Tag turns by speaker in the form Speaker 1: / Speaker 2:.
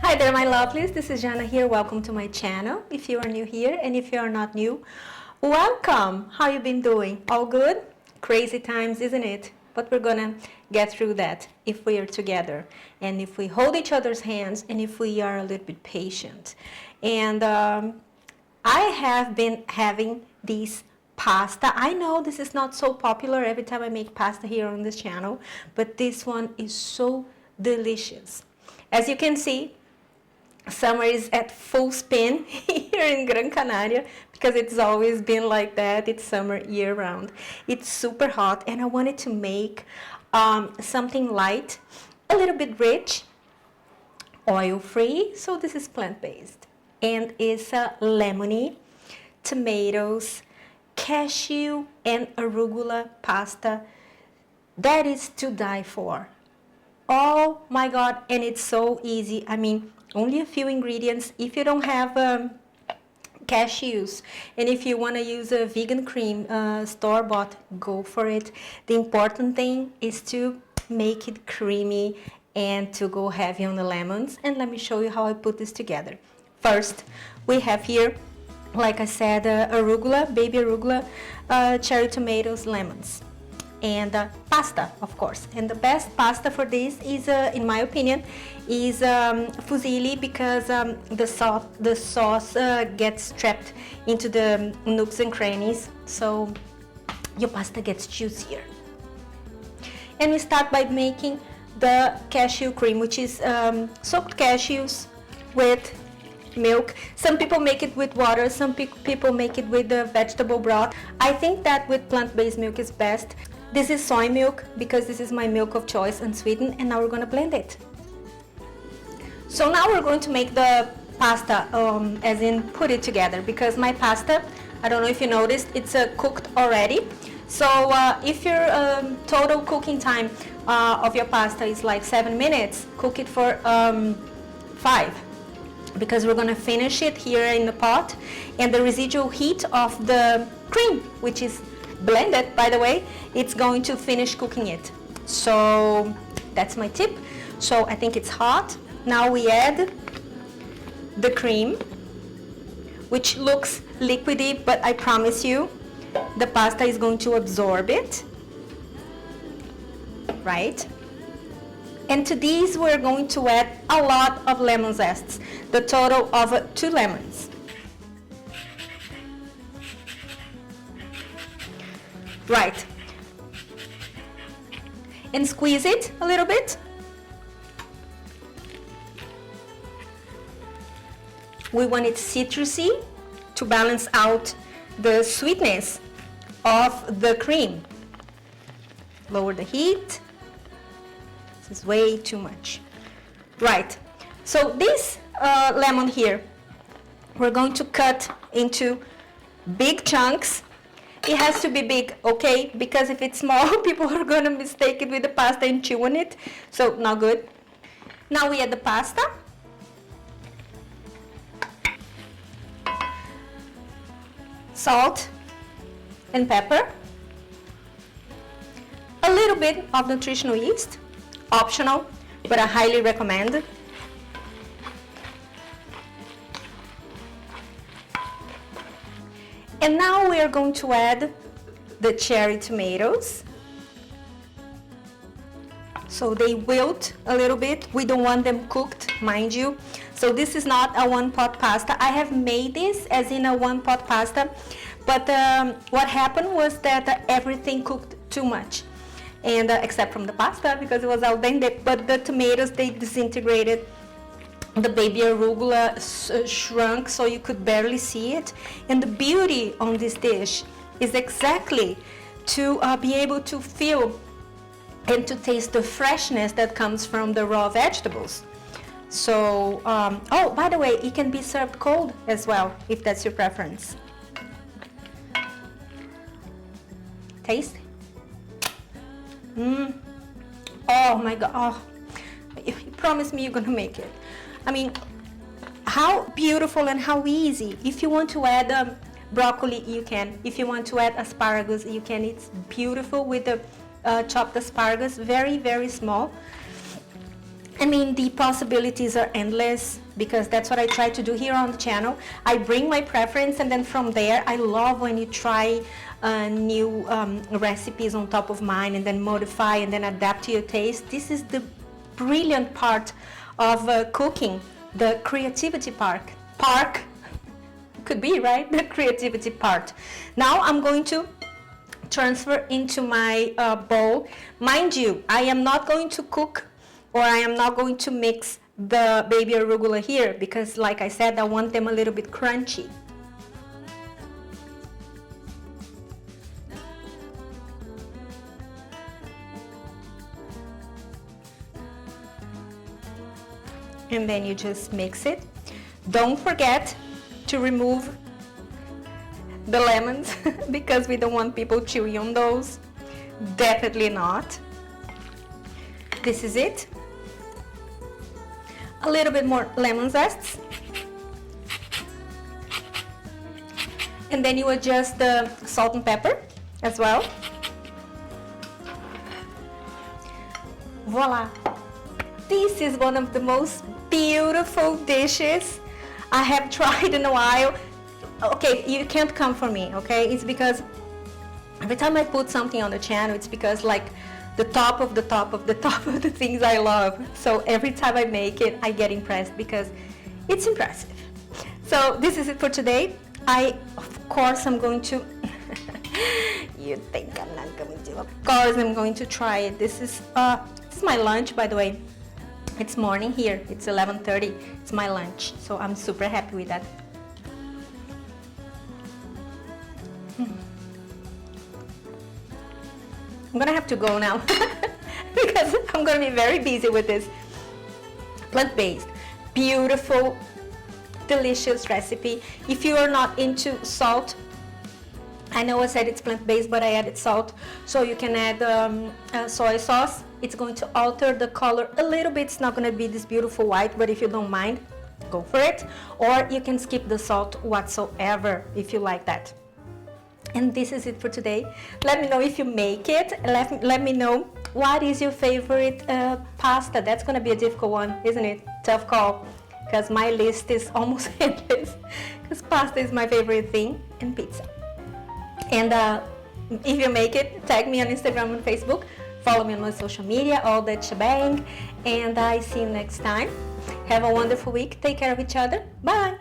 Speaker 1: Hi there, my lovelies. This is Jana here. Welcome to my channel. If you are new here and if you are not new, welcome. How you been doing? All good? Crazy times, isn't it? But we're gonna get through that if we are together and if we hold each other's hands and if we are a little bit patient. And I have been having these pasta. I know this is not so popular every time I make pasta here on this channel, but this one is so delicious. As you can see, summer is at full spin here in Gran Canaria because it's always been like that. It's summer year round. It's super hot and I wanted to make something light, a little bit rich, oil-free, so this is plant-based. And it's a lemony, tomatoes, cashew and arugula pasta that is to die for. Oh my God, and it's so easy. I mean, only a few ingredients. If you don't have cashews and if you want to use a vegan cream, store-bought, go for it. The important thing is to make it creamy and to go heavy on the lemons. And let me show you how I put this together. First, we have here, like I said, arugula, baby arugula, cherry tomatoes, lemons, and pasta, of course. And the best pasta for this is, in my opinion, is fusilli, because the sauce gets trapped into the nooks and crannies, so your pasta gets juicier. And we start by making the cashew cream, which is soaked cashews with milk. Some people make it with water, some people make it with the vegetable broth. I think that with plant-based milk is best. This is soy milk because this is my milk of choice, unsweetened, and now we're gonna blend it. So now we're going to make the pasta, as in put it together, because my pasta, I don't know if you noticed, it's cooked already. So if your total cooking time of your pasta is like 7 minutes, cook it for 5. Because we're going to finish it here in the pot, and the residual heat of the cream, which is blended, by the way, it's going to finish cooking it. So that's my tip. So I think it's hot. Now we add the cream, which looks liquidy, but I promise you the pasta is going to absorb it, right? And to these we're going to add a lot of lemon zests, the total of 2 lemons. Right. And squeeze it a little bit. We want it citrusy to balance out the sweetness of the cream. Lower the heat. This is way too much. Right, so this lemon here, we're going to cut into big chunks. It has to be big, okay? Because if it's small, people are gonna mistake it with the pasta and chew on it. So, not good. Now we add the pasta. Salt and pepper. A little bit of nutritional yeast. Optional, but I highly recommend. And now we are going to add the cherry tomatoes. So they wilt a little bit. We don't want them cooked, mind you. So this is not a one-pot pasta. I have made this as in a one-pot pasta, but what happened was that everything cooked too much. And except from the pasta because it was al dente, but the tomatoes, they disintegrated. The baby arugula shrunk so you could barely see it. And the beauty on this dish is exactly to be able to feel and to taste the freshness that comes from the raw vegetables. So, oh, by the way, it can be served cold as well if that's your preference. Taste. Oh my God, oh, you promised me you're gonna make it. I mean, how beautiful and how easy. If you want to add broccoli, you can. If you want to add asparagus, you can. It's beautiful with the chopped asparagus, very, very small. I mean, the possibilities are endless because that's what I try to do here on the channel. I bring my preference, and then from there, I love when you try new recipes on top of mine and then modify and then adapt to your taste. This is the brilliant part of cooking, the creativity part. Could be, right? The creativity part. Now I'm going to transfer into my bowl. Mind you, I am not going to cook, or I am not going to mix the baby arugula here because, like I said, I want them a little bit crunchy. And then you just mix it. Don't forget to remove the lemons because we don't want people chewing on those. Definitely not. This is it. A little bit more lemon zest. And then you adjust the salt and pepper as well. Voila! This is one of the most beautiful dishes I have tried in a while. Okay, you can't come for me, okay? It's because every time I put something on the channel, it's because like the top of the top of the top of the things I love. So every time I make it, I get impressed because it's impressive. So this is it for today. Of course, I'm going to, you think I'm not going to, of course I'm going to try it. This is my lunch, by the way. It's morning here, it's 11:30, it's my lunch, so I'm super happy with that. I'm gonna have to go now because I'm gonna be very busy with this plant-based, beautiful, delicious recipe. If you are not into salt, I know I said it's plant-based, but I added salt, so you can add soy sauce. It's going to alter the color a little bit. It's not going to be this beautiful white, but if you don't mind, go for it. Or you can skip the salt whatsoever if you like that. And this is it for today. Let me know if you make it. Let me know what is your favorite pasta. That's going to be a difficult one, isn't it? Tough call, because my list is almost endless, because pasta is my favorite thing, and pizza. And if you make it, tag me on Instagram and Facebook. Follow me on my social media, all that shebang. And I see you next time. Have a wonderful week. Take care of each other. Bye.